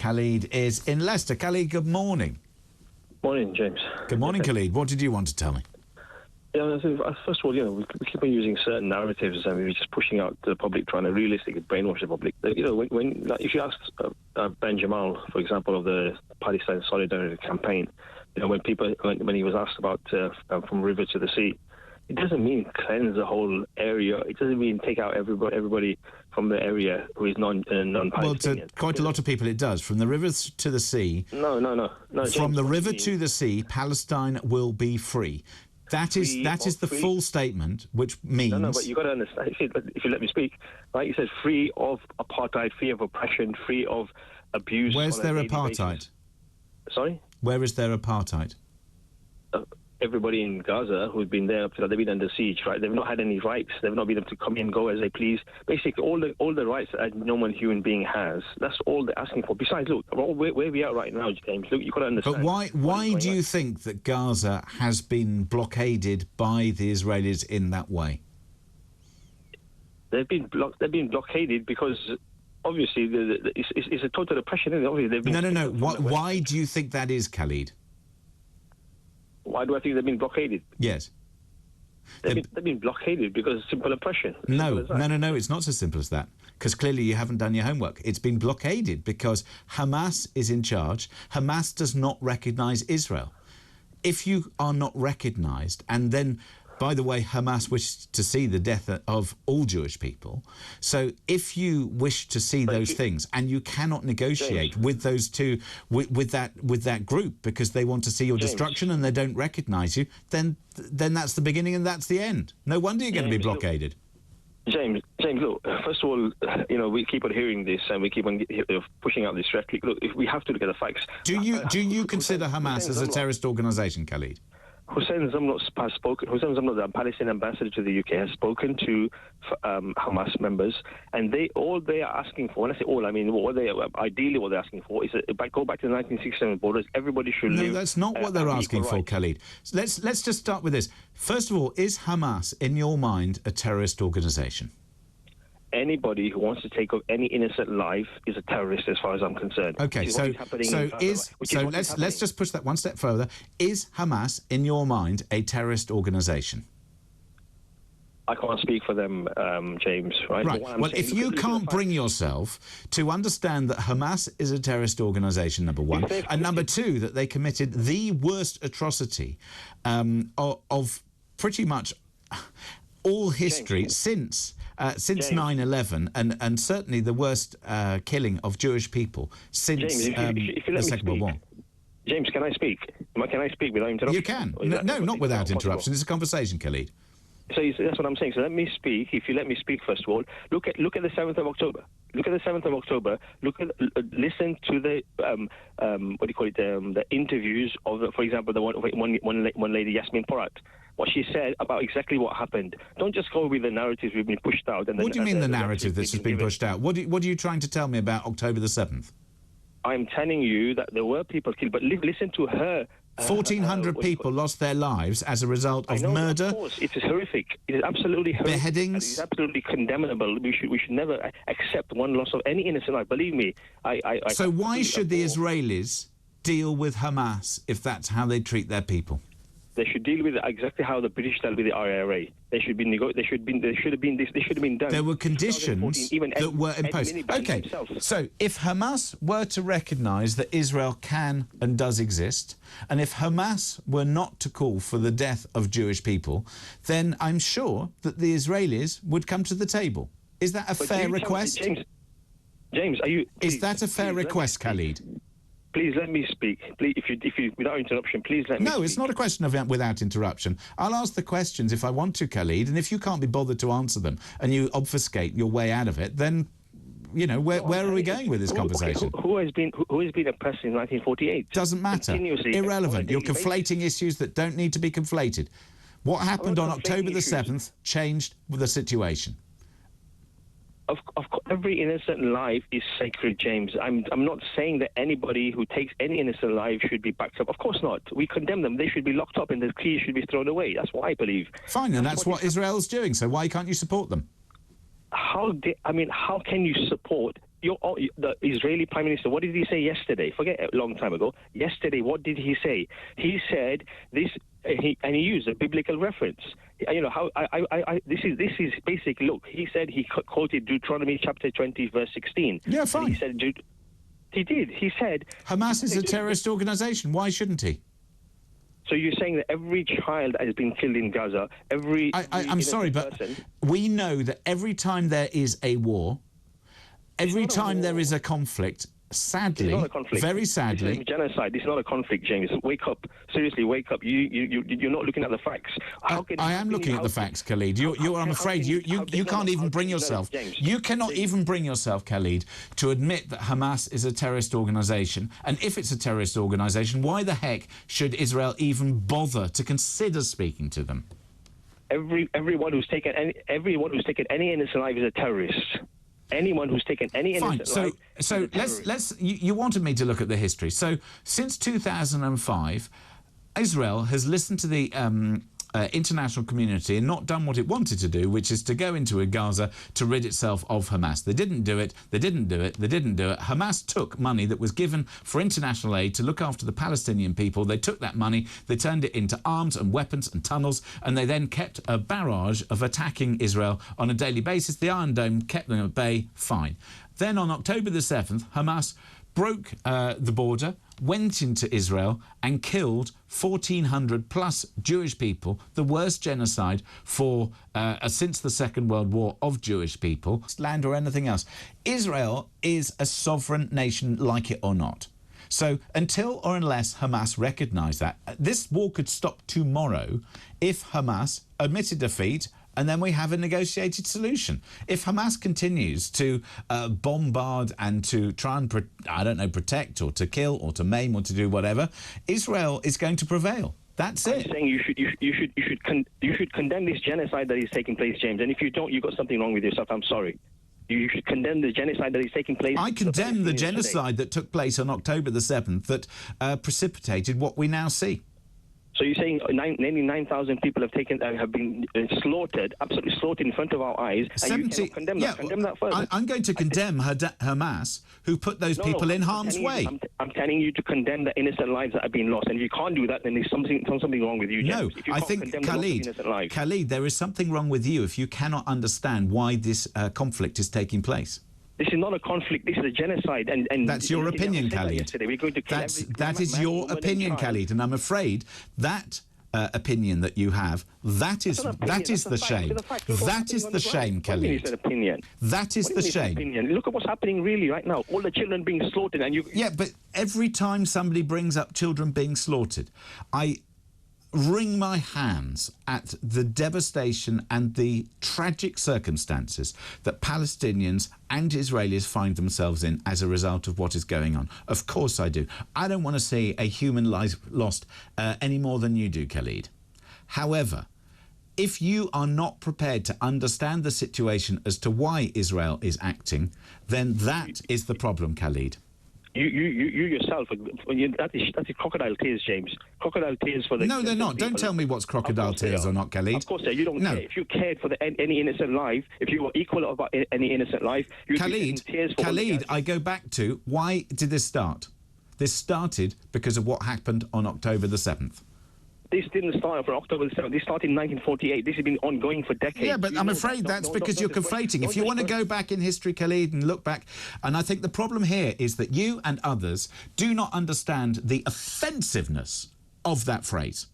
Khalid is in Leicester. Khalid, good morning. Morning, James. Good morning, Khalid. What did you want to tell me? Yeah, first of all, we keep on using certain narratives and we're just pushing out to the public, trying to realistically brainwash the public. If you ask Ben Jamal, for example, of the Palestine Solidarity Campaign, when he was asked about from river to the sea, it doesn't mean cleanse the whole area. It doesn't mean take out everybody from the area who is non-Palestinian. Well, to quite a lot of people it does. From the rivers to the sea... No. James, from the river to the sea, Palestine will be free. That is the full statement, which means... No, but you've got to understand, if you let me speak, right? You said free of apartheid, free of oppression, free of abuse... Where's their apartheid? Basis. Sorry? Where is their apartheid? Everybody in Gaza who's been there, they've been under siege, right? They've not had any rights. They've not been able to come in and go as they please. Basically, all the rights that a normal human being has, that's all they're asking for. Besides, look, where we are right now, James, look, you've got to understand. But why do you think that Gaza has been blockaded by the Israelis in that way? They've been blockaded because... Obviously, it's a total oppression. Isn't it? Obviously, no. Why do you think that is, Khalid? Why do I think they've been blockaded? Yes. They've been blockaded because of simple oppression. No. It's not so simple as that. Because clearly you haven't done your homework. It's been blockaded because Hamas is in charge. Hamas does not recognise Israel. If you are not recognised, and then... By the way, Hamas wishes to see the death of all Jewish people. So if you wish to see those things, and you cannot negotiate with those two, with that group, because they want to see your destruction and they don't recognise you, then that's the beginning and that's the end. No wonder you're going to be blockaded. James, look, first of all, we keep on hearing this and we keep on pushing out this rhetoric. Look, if we have to look at the facts. Do you consider Hamas as a terrorist organisation, Khalid? Hussein Zamlot has spoken. Hussein Zamlot, the Palestinian ambassador to the UK, has spoken to Hamas members, and all they are asking for. When I say all, I mean ideally what they're asking for is go back to the 1967 borders. Everybody should live. No, that's not what they're asking for, Khalid. So let's just start with this. First of all, is Hamas, in your mind, a terrorist organisation? Anybody who wants to take up any innocent life is a terrorist, as far as I'm concerned. Okay, so let's just push that one step further. Is Hamas, in your mind, a terrorist organisation? I can't speak for them, James. Right. Well, if you can't bring yourself to understand that Hamas is a terrorist organisation, number one, and number two, that they committed the worst atrocity of pretty much all history since 9/11, and certainly the worst killing of Jewish people since the Second World War. James, can I speak? Can I speak without interruption? You can. No, not without interruption. It's a conversation, Khalid. So that's what I'm saying. So let me speak. If you let me speak, first of all, look at the 7th of October. Look at the 7th of October. Listen to the the interviews of, for example, the one lady, Yasmin Porat. What she said about exactly what happened. Don't just go with the narratives we've been pushed out. What do you mean the narrative that's been pushed out? What are you trying to tell me about October the 7th? I'm telling you that there were people killed, but listen to her. 1,400 people lost their lives as a result of murder. Of course, it is horrific. It is absolutely horrific. Beheadings. It is absolutely condemnable. We should never accept one loss of any innocent life. Believe me. So why should the Israelis deal with Hamas if that's how they treat their people? They should deal with it exactly how the British dealt with the IRA. They should have been done. There were conditions that were imposed. Okay, so if Hamas were to recognise that Israel can and does exist, and if Hamas were not to call for the death of Jewish people, then I'm sure that the Israelis would come to the table. Is that a fair request? James, are you? Is that a fair request, Khalid? Please let me speak. Please, if you, without interruption, please let me speak. No, it's not a question of without interruption. I'll ask the questions if I want to, Khalid, and if you can't be bothered to answer them and you obfuscate your way out of it, then, where are we going with this conversation? Who has been oppressed in 1948? Doesn't matter. Irrelevant. You're conflating issues that don't need to be conflated. What happened on October the 7th changed the situation. Of course, every innocent life is sacred, James. I'm not saying that anybody who takes any innocent life should be backed up. Of course not. We condemn them. They should be locked up and the keys should be thrown away. That's what I believe. Fine, and that's what Israel's doing. So why can't you support them? How can you support the Israeli Prime Minister, what did he say yesterday? Forget a long time ago. Yesterday, what did he say? He said this, and he used a biblical reference. You know how this is basic. Look, he said he quoted Deuteronomy chapter 20, verse 16. Yeah, fine. And he said he did. He said Hamas is a terrorist organisation. Why shouldn't he? So you're saying that every child has been killed in Gaza, I'm sorry, but we know that every time there is a war, every time there is a conflict, sadly, very sadly... This is genocide. This is not a conflict, James. Wake up. Seriously, wake up. You're not looking at the facts. I am looking at the facts, Khalid. I'm afraid you can't even bring yourself... You cannot even bring yourself, Khalid, to admit that Hamas is a terrorist organisation. And if it's a terrorist organisation, why the heck should Israel even bother to consider speaking to them? Everyone who's taken any innocent life is a terrorist. Anyone who's taken any innocent life. So let's. You wanted me to look at the history. So since 2005, Israel has listened to the international community and not done what it wanted to do, which is to go into Gaza to rid itself of Hamas. They didn't do it. They didn't do it. They didn't do it. Hamas took money that was given for international aid to look after the Palestinian people. They took that money, they turned it into arms and weapons and tunnels, and they then kept a barrage of attacking Israel on a daily basis. The Iron Dome kept them at bay, fine. Then on October the 7th, Hamas broke the border, went into Israel and killed 1,400 plus Jewish people, the worst genocide for since the Second World War of Jewish people, land or anything else. Israel is a sovereign nation, like it or not. So until or unless Hamas recognise that, this war could stop tomorrow if Hamas admitted defeat, and then we have a negotiated solution. If Hamas continues to bombard and to try and, protect or to kill or to maim or to do whatever, Israel is going to prevail. That's it. I'm saying you should condemn this genocide that is taking place, James. And if you don't, you've got something wrong with yourself. I'm sorry. You should condemn the genocide that is taking place. I condemn the genocide that took place on October the 7th that precipitated what we now see. So you're saying nearly 9,000 people have been slaughtered, absolutely slaughtered in front of our eyes, and you cannot condemn that? Condemn that further. I'm going to condemn Hamas, who put those people in harm's way. I'm telling you to condemn the innocent lives that have been lost, and if you can't do that, then there's something wrong with you, James. No, I think, Khalid, there is something wrong with you if you cannot understand why this conflict is taking place. This is not a conflict. This is a genocide. And that's your opinion, Khalid. We're going to kill that is your opinion, Khalid. And I'm afraid that opinion that you have, that is the shame. That is the shame, Khalid. That is the shame. Look at what's happening really right now. All the children being slaughtered, and you. Yeah, but every time somebody brings up children being slaughtered, I wring my hands at the devastation and the tragic circumstances that Palestinians and Israelis find themselves in as a result of what is going on. Of course I do. I don't want to see a human life lost any more than you do, Khalid. However, if you are not prepared to understand the situation as to why Israel is acting, then that is the problem, Khalid. You yourself, that is crocodile tears, James. Crocodile tears for the... No, they're not. Don't tell me what's crocodile tears or not, Khalid. Of course, you don't care. If you cared for any innocent life, if you were equal about any innocent life, you'd be tears for... Khalid, I go back to, why did this start? This started because of what happened on October the 7th. This didn't start on October 7th. This started in 1948. This has been ongoing for decades. Yeah, but I'm afraid that's because you're conflating. If you want to go back in history, Khalid, and look back, and I think the problem here is that you and others do not understand the offensiveness of that phrase.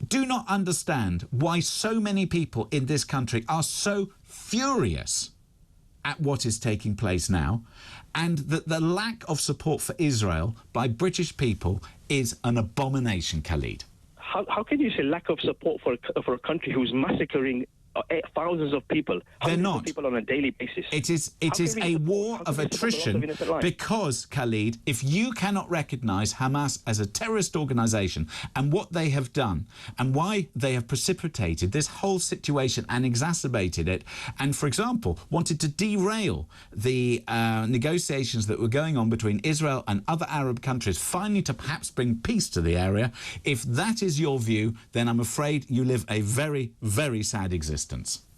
Do not understand why so many people in this country are so furious at what is taking place now, and that the lack of support for Israel by British people is an abomination, Khalid. How can you say lack of support for a country who's massacring thousands of people? They're not. People on a daily basis. It is a war of attrition because, Khalid, if you cannot recognise Hamas as a terrorist organisation and what they have done and why they have precipitated this whole situation and exacerbated it, and, for example, wanted to derail the negotiations that were going on between Israel and other Arab countries, finally to perhaps bring peace to the area, if that is your view, then I'm afraid you live a very, very sad existence.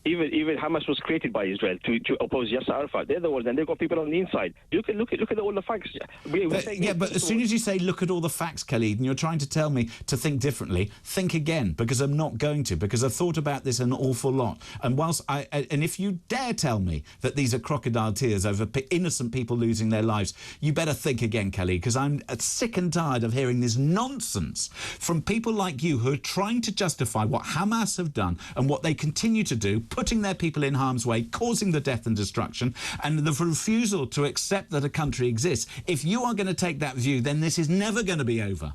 Even Hamas was created by Israel to oppose Yasser Arafat. They're the ones, and they've got people on the inside. You can look at all the facts. But as soon as you say look at all the facts, Khalid, and you're trying to tell me to think differently, think again, because I'm not going to, because I've thought about this an awful lot. And and if you dare tell me that these are crocodile tears over innocent people losing their lives, you better think again, Khalid, because I'm sick and tired of hearing this nonsense from people like you who are trying to justify what Hamas have done and what they continue to do, putting their people in harm's way, causing the death and destruction, and the refusal to accept that a country exists. If you are going to take that view, then this is never going to be over.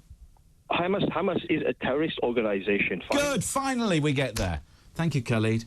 Hamas is a terrorist organisation. Good, finally we get there. Thank you, Khalid.